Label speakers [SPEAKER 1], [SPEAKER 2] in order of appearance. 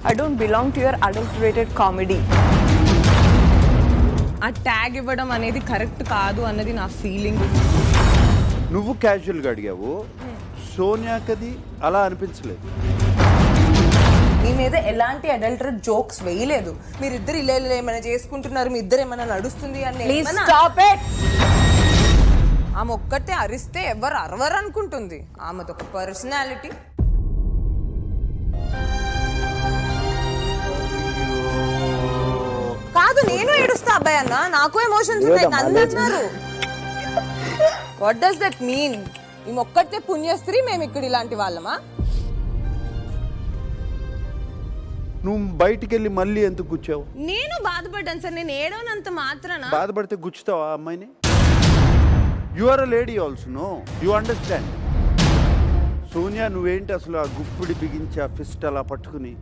[SPEAKER 1] I don't belong to your adulterated comedy.
[SPEAKER 2] ఆ tag ఇవ్వడం అనేది కరెక్ట్ కాదు అన్నది నా ఫీలింగ్.
[SPEAKER 3] నువ్వు క్యాజువల్గా అడిగావు, సోనియాకది అలా అనిపించలేదు.
[SPEAKER 4] మీ మీద ఎలాంటి అడల్టరేట్ జోక్స్ వేయలేదు. మీరిద్దరు ఇలా ఏమైనా చేసుకుంటున్నారు, మీ ఇద్దరు ఏమైనా నడుస్తుంది అని
[SPEAKER 1] Please stop it.
[SPEAKER 4] ఆమె ఒక్కటే అరిస్తే ఎవరు అరవరు అనుకుంటుంది. ఆమెది ఒక పర్సనాలిటీ. కాదు, నేను ఏడుస్తా అబ్బాయి అన్న, నాకు ఎమోషన్స్ ఉన్నాయి, నన్ను అన్నారు. What does that mean? ఈ ఒక్కటే పుణ్యస్త్రీ, మేము ఇక్కడ ఇలాంటి వాళ్ళమా?
[SPEAKER 3] నువ్వు బయటికి వెళ్ళి మళ్ళీ ఎందుకు గుచ్చావు?
[SPEAKER 2] నేను బాధపడ్డాను సార్, నేను ఏడవనంత మాత్రాన.
[SPEAKER 3] బాధపడితే గుచ్చుతావా ఆ అమ్మాయిని? You are a lady also, no you understand. Sonia నువ్వేంటి అసలు ఆ గుప్పిడి బిగించి ఆ ఫిస్ట్ అలా పట్టుకుని